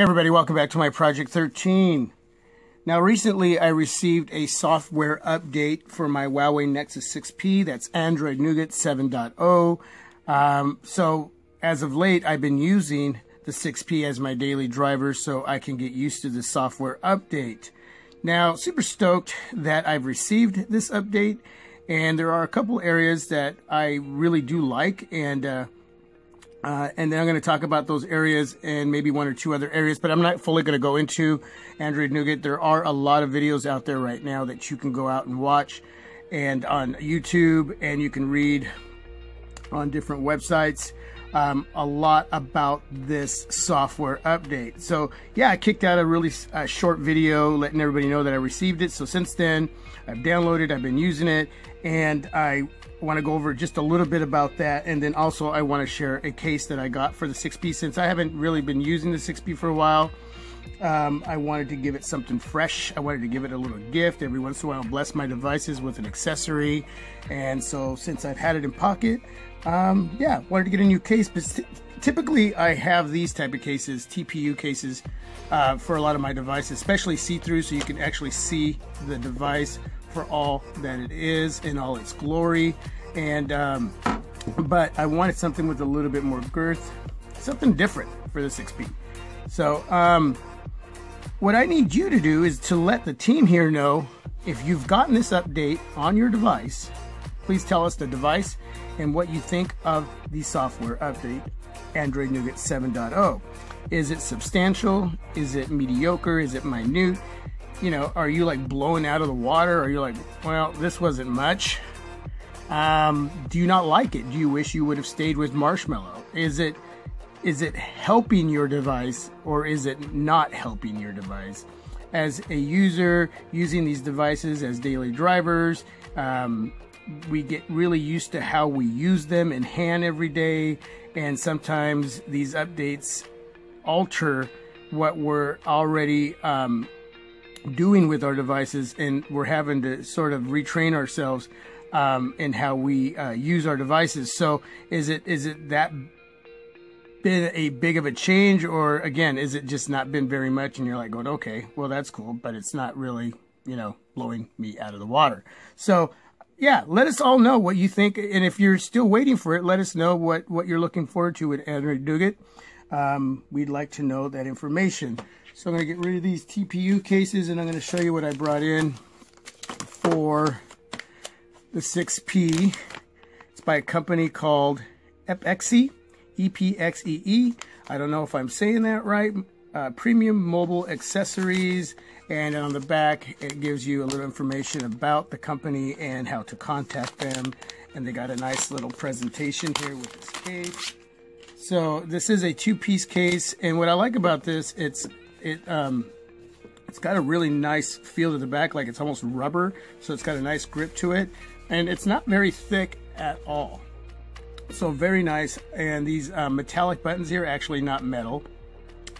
everybody, welcome back to my Project 13. Now recently I received a software update for my Huawei Nexus 6P, that's Android Nougat 7.0. So as of late I've been using the 6P as my daily driver so I can get used to the software update. Now, super stoked that I've received this update, and there are a couple areas that I really do like, and then I'm going to talk about those areas and maybe one or two other areas, but I'm not fully going to go into Android Nougat. There are a lot of videos out there right now that you can go out and watch, and on YouTube, and you can read on different websites a lot about this software update. So yeah, I kicked out a really short video letting everybody know that I received it. So since then, I've downloaded, I've been using it, and I want to go over just a little bit about that. And then also I want to share a case that I got for the 6P. Since I haven't really been using the 6P for a while, I wanted to give it something fresh. I wanted to give it a little gift. Every once in a while, bless my devices with an accessory. And so since I've had it in pocket, yeah, wanted to get a new case. But typically I have these type of cases, TPU cases, for a lot of my devices, especially see-through, so you can actually see the device for all that it is in all its glory. And but I wanted something with a little bit more girth, something different for the 6P. So what I need you to do is to let the team here know if you've gotten this update on your device. Please tell us the device and what you think of the software update, Android Nougat 7.0. Is it substantial? Is it mediocre? Is it minute? You know, are you like blowing out of the water? Are you like, well, this wasn't much? Do you not like it? Do you wish you would have stayed with Marshmallow? Is it helping your device, or is it not helping your device? As a user using these devices as daily drivers, we get really used to how we use them in hand every day, and sometimes these updates alter what we're already doing with our devices, and we're having to sort of retrain ourselves in how we use our devices. So is it that been a big of a change, or again, is it just not been very much and you're like going, okay, well, that's cool, but it's not really, you know, blowing me out of the water? So yeah, let us all know what you think, and if you're still waiting for it, let us know what you're looking forward to with Android Nougat. We'd like to know that information. So I'm going to get rid of these TPU cases, and I'm going to show you what I brought in for the 6P. It's by a company called Epexee, E-P-X-E-E. I don't know if I'm saying that right. Premium mobile accessories, and on the back it gives you a little information about the company and how to contact them, and they got a nice little presentation here with this case. So this is a two-piece case, and what I like about this, it's got a really nice feel to the back, like it's almost rubber, so it's got a nice grip to it, and it's not very thick at all, so very nice. And these metallic buttons here are actually not metal,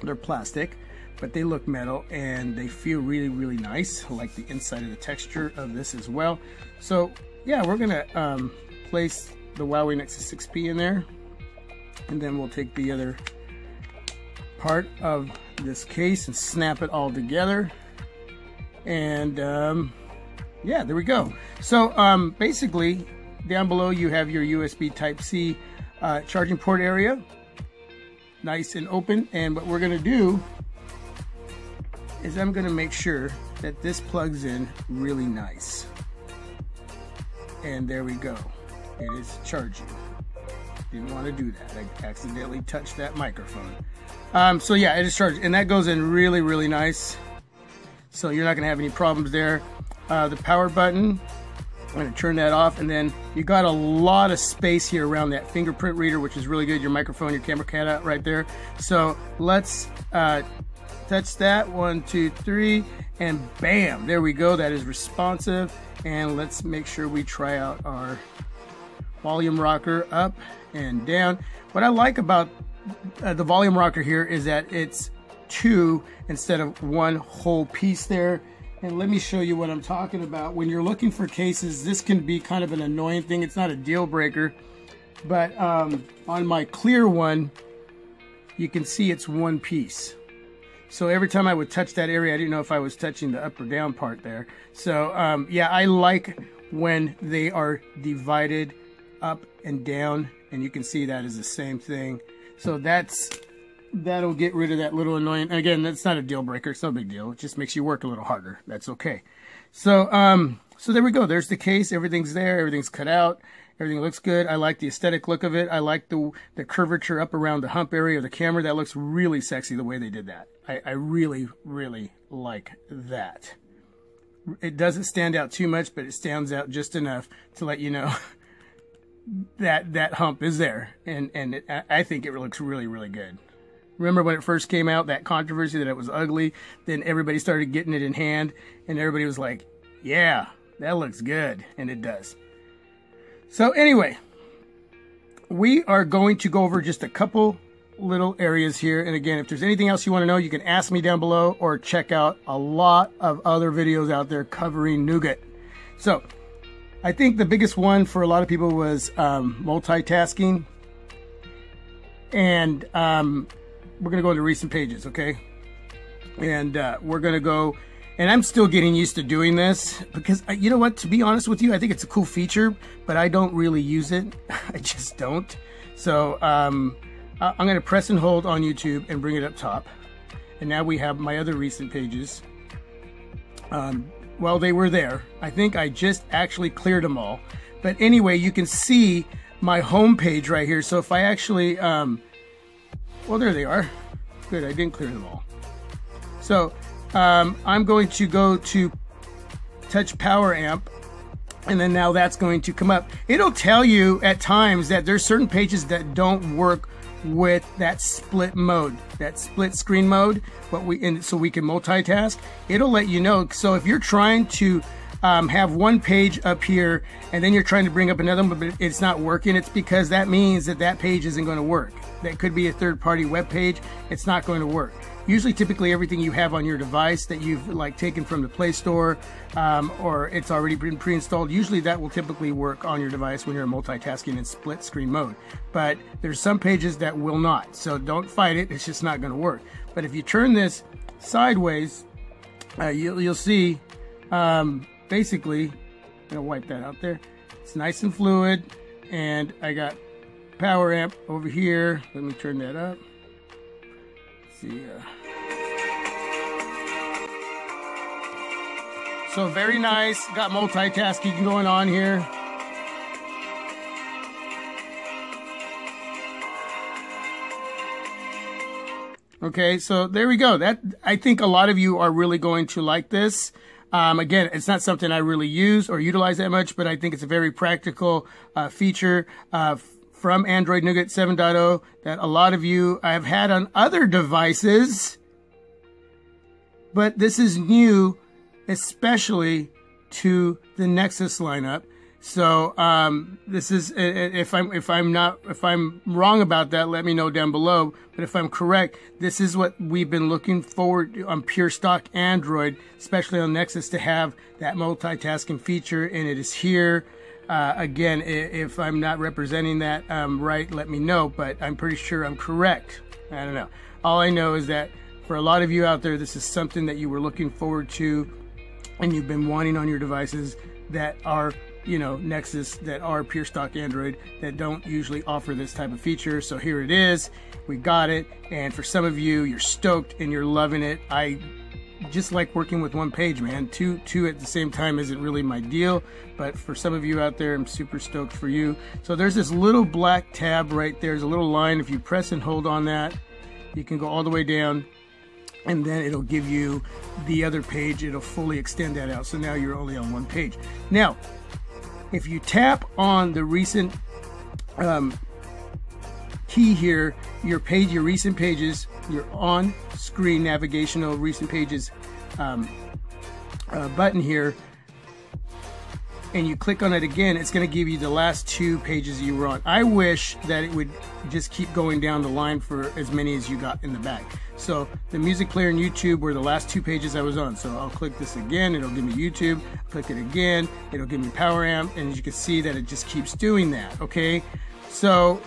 they're plastic, but they look metal and they feel really, really nice. I like the inside of the texture of this as well. So yeah, we're gonna place the Huawei Nexus 6P in there, and then we'll take the other part of this case and snap it all together. And yeah, there we go. So basically down below you have your USB Type-C charging port area, nice and open. And what we're gonna do is I'm gonna make sure that this plugs in really nice. And there we go, it is charging. Didn't want to do that, I accidentally touched that microphone. So yeah, it is charged, and that goes in really, really nice, so you're not gonna have any problems there. The power button, I'm gonna turn that off, and then you got a lot of space here around that fingerprint reader, which is really good. Your microphone, your camera cutout right there. So let's touch that, 1, 2, 3, and bam, there we go. That is responsive. And let's make sure we try out our volume rocker up and down. What I like about the volume rocker here is that it's two instead of one whole piece there. And let me show you what I'm talking about. When you're looking for cases, this can be kind of an annoying thing. It's not a deal breaker, but on my clear one, you can see it's one piece. So every time I would touch that area, I didn't know if I was touching the up or down part there. So yeah, I like when they are divided up and down, and you can see that is the same thing. So that'll get rid of that little annoying. Again, that's not a deal breaker. It's no big deal. It just makes you work a little harder. That's okay. So so there we go. There's the case. Everything's there. Everything's cut out. Everything looks good. I like the aesthetic look of it. I like the curvature up around the hump area of the camera. That looks really sexy the way they did that. I really, really like that. It doesn't stand out too much, but it stands out just enough to let you know that hump is there. And I think it looks really, really good. Remember when it first came out, that controversy that it was ugly? Then everybody started getting it in hand, and everybody was like, yeah, that looks good. And it does. So anyway, we are going to go over just a couple little areas here. And again, if there's anything else you want to know, you can ask me down below or check out a lot of other videos out there covering Nougat. So I think the biggest one for a lot of people was multitasking. And we're going to go into recent pages, okay? And we're going to go, and I'm still getting used to doing this because, you know what, to be honest with you, I think it's a cool feature, but I don't really use it. I just don't. So I'm going to press and hold on YouTube and bring it up top. And now we have my other recent pages. Well, they were there. I think I just actually cleared them all. But anyway, you can see my home page right here. So if I actually, well, there they are. Good, I didn't clear them all. So I'm going to go to touch power amp, and then now that's going to come up. It'll tell you at times that there's certain pages that don't work with that split mode, that split screen mode, so we can multitask. It'll let you know. So if you're trying to have one page up here and then you're trying to bring up another one, but it's not working, it's because that means that page isn't going to work. That could be a third-party web page. It's not going to work. Usually, typically, everything you have on your device that you've taken from the Play Store or it's already been pre-installed, usually that will typically work on your device when you're multitasking in split screen mode. But there's some pages that will not. So don't fight it. It's just not going to work. But if you turn this sideways, you'll see basically, I'm going to wipe that out there. It's nice and fluid. And I got power amp over here. Let me turn that up. Let's see. So very nice. Got multitasking going on here. Okay, so there we go. I think a lot of you are really going to like this. Again, it's not something I really use or utilize that much, but I think it's a very practical feature from Android Nougat 7.0 that a lot of you have had on other devices. But this is new, especially to the Nexus lineup. So this is, if I'm wrong about that, let me know down below. But if I'm correct, this is what we've been looking forward to on pure stock Android, especially on Nexus, to have that multitasking feature, and it is here. Again, if I'm not representing that right, let me know. But I'm pretty sure I'm correct. I don't know. All I know is that for a lot of you out there, this is something that you were looking forward to, and you've been wanting on your devices that are, you know, Nexus, that are pure stock Android, that don't usually offer this type of feature. So here it is. We got it. And for some of you, you're stoked and you're loving it. I just like working with one page, man. Two at the same time isn't really my deal. But for some of you out there, I'm super stoked for you. So there's this little black tab right there. There's a little line. If you press and hold on that, you can go all the way down. And then it'll give you the other page. It'll fully extend that out. So now you're only on one page. Now, if you tap on the recent key here, your recent pages, your on-screen navigational recent pages button here, and you click on it again, it's going to give you the last 2 pages you were on. I wish that it would just keep going down the line for as many as you got in the back. So the music player and YouTube were the last 2 pages I was on. So I'll click this again, it'll give me YouTube. Click it again, it'll give me power amp, and as you can see that it just keeps doing that. Okay, so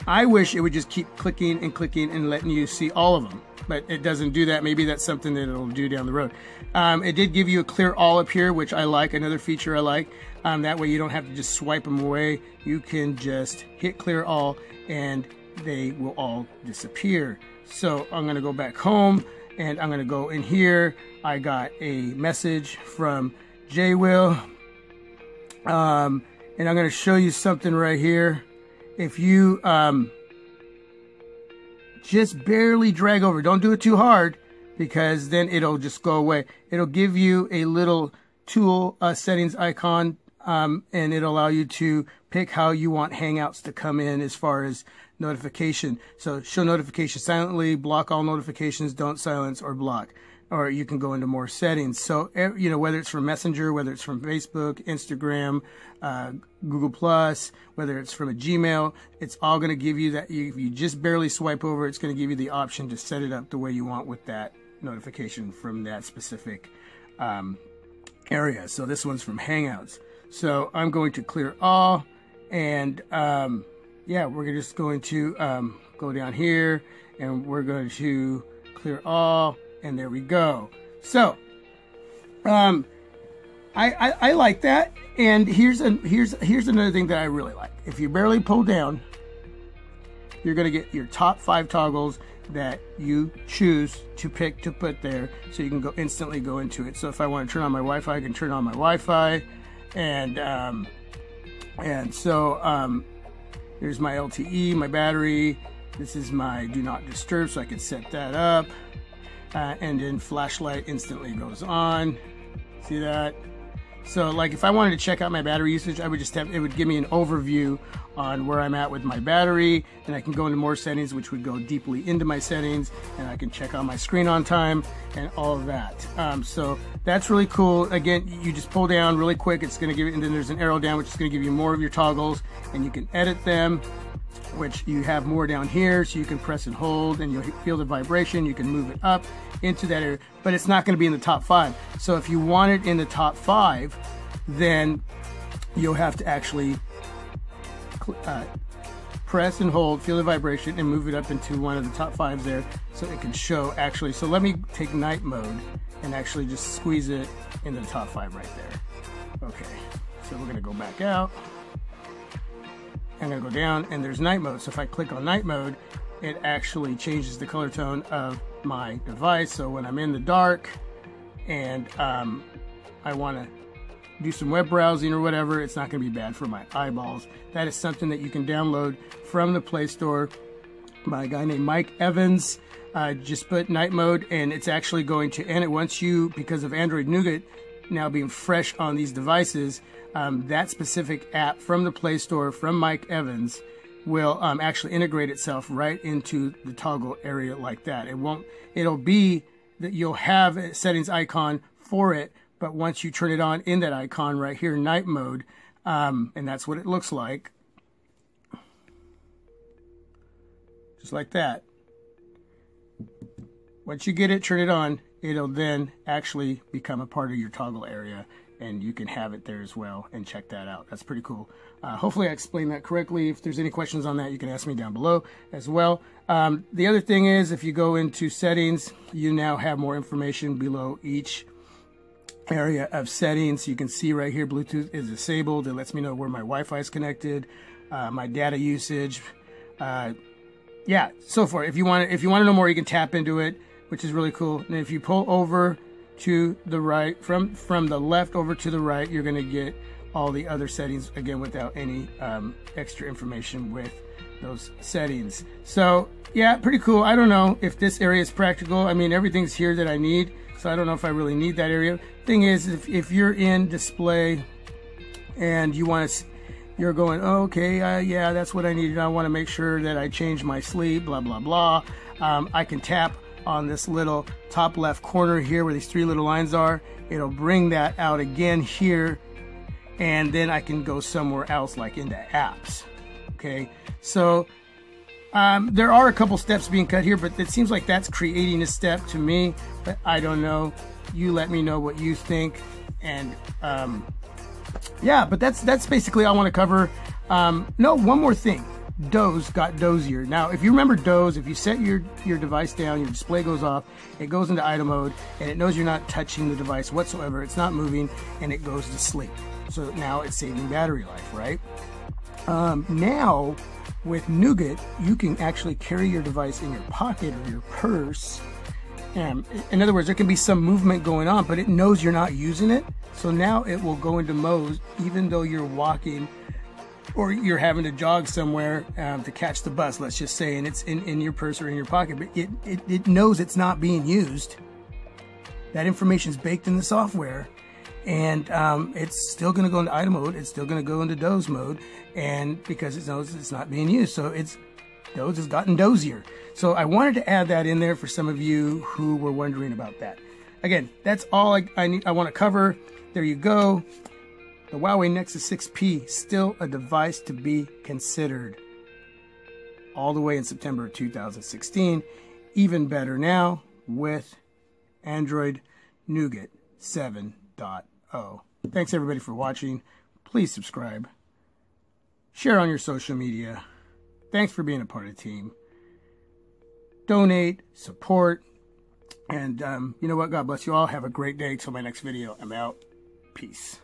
I wish it would just keep clicking and clicking and letting you see all of them, but it doesn't do that. Maybe that's something that it'll do down the road. It did give you a clear all up here, which I like, another feature I like. That way you don't have to just swipe them away. You can just hit clear all and they will all disappear. So I'm going to go back home and I'm going to go in here. I got a message from J-Will. And I'm going to show you something right here. If you just barely drag over, don't do it too hard because then it'll just go away. It'll give you a little tool settings icon, and it'll allow you to pick how you want Hangouts to come in as far as notification. So show notifications silently, block all notifications, don't silence or block. Or you can go into more settings. So, you know, whether it's from Messenger, whether it's from Facebook, Instagram, Google Plus, whether it's from a Gmail, it's all going to give you that. If you just barely swipe over, it's going to give you the option to set it up the way you want with that notification from that specific area. So this one's from Hangouts. So I'm going to clear all, and yeah, we're just going to go down here, and we're going to clear all. And there we go. So, I like that. And here's another thing that I really like. If you barely pull down, you're going to get your top 5 toggles that you choose to pick to put there, so you can instantly go into it. So if I want to turn on my Wi-Fi, I can turn on my Wi-Fi, and so here's my LTE, my battery. This is my do not disturb, so I can set that up. And then flashlight instantly goes on. See that? So like if I wanted to check out my battery usage, I would just have, it would give me an overview on where I'm at with my battery, and I can go into more settings, which would go deeply into my settings, and I can check out my screen on time and all of that. So that's really cool. Again, you just pull down really quick. It's going to give you, and then there's an arrow down, which is going to give you more of your toggles, and you can edit them, which you have more down here, so you can press and hold and you'll feel the vibration. You can move it up into that area, but it's not going to be in the top 5. So if you want it in the top 5, then you'll have to actually press and hold, feel the vibration, and move it up into one of the top 5 there, so it can show actually. So let me take night mode and actually just squeeze it into the top 5 right there. Okay, so we're going to go back out. I'm going to go down, and there's night mode. So if I click on night mode, it actually changes the color tone of my device. So when I'm in the dark and I want to do some web browsing or whatever, it's not going to be bad for my eyeballs. That is something that you can download from the Play Store by a guy named Mike Evans. Just put night mode, and it's actually going to, and it once you, because of Android Nougat now being fresh on these devices, that specific app from the Play Store from Mike Evans will actually integrate itself right into the toggle area like that. It'll be that you'll have a settings icon for it, but once you turn it on in that icon right here, night mode, and that's what it looks like. Just like that. Once you get it, turn it on, it'll then actually become a part of your toggle area, and you can have it there as well and check that out. That's pretty cool. Hopefully I explained that correctly. If there's any questions on that, you can ask me down below as well. The other thing is, if you go into settings, you now have more information below each area of settings. You can see right here, Bluetooth is disabled. It lets me know where my Wi-Fi is connected, my data usage, yeah, so forth. If you want to know more, you can tap into it, which is really cool. And if you pull over to the right, from the left over to the right, you're going to get all the other settings again without any extra information with those settings. So yeah, pretty cool. I don't know if this area is practical. I mean, everything's here that I need, so I don't know if I really need that area. Thing is, if you're in display and you want to, you're going, oh, okay, yeah, that's what I needed. I want to make sure that I change my sleep, blah, blah, blah. I can tap on this little top left corner here where these 3 little lines are. It'll bring that out again here, and then I can go somewhere else, like into apps. Okay, so there are a couple steps being cut here, but it seems like that's creating a step to me, but I don't know. You let me know what you think. And yeah, but that's basically all I want to cover. No, one more thing. Doze got dozier. Now, if you remember Doze, if you set your device down, your display goes off, it goes into idle mode, and it knows you're not touching the device whatsoever, it's not moving, and it goes to sleep. So now it's saving battery life, right? Now, with Nougat, you can actually carry your device in your pocket or your purse. In other words, there can be some movement going on, but it knows you're not using it. So now it will go into mode even though you're walking or you're having to jog somewhere to catch the bus, let's just say, and it's in your purse or in your pocket, but it knows it's not being used. That information is baked in the software, and it's still going to go into idle mode. It's still going to go into doze mode, and because it knows it's not being used, so Doze has gotten dozier. So I wanted to add that in there for some of you who were wondering about that. Again, that's all I want to cover. There you go. The Huawei Nexus 6P, still a device to be considered. All the way in September of 2016. Even better now with Android Nougat 7.0. Thanks everybody for watching. Please subscribe. Share on your social media. Thanks for being a part of the team. Donate, support, and you know what? God bless you all. Have a great day. Till my next video. I'm out. Peace.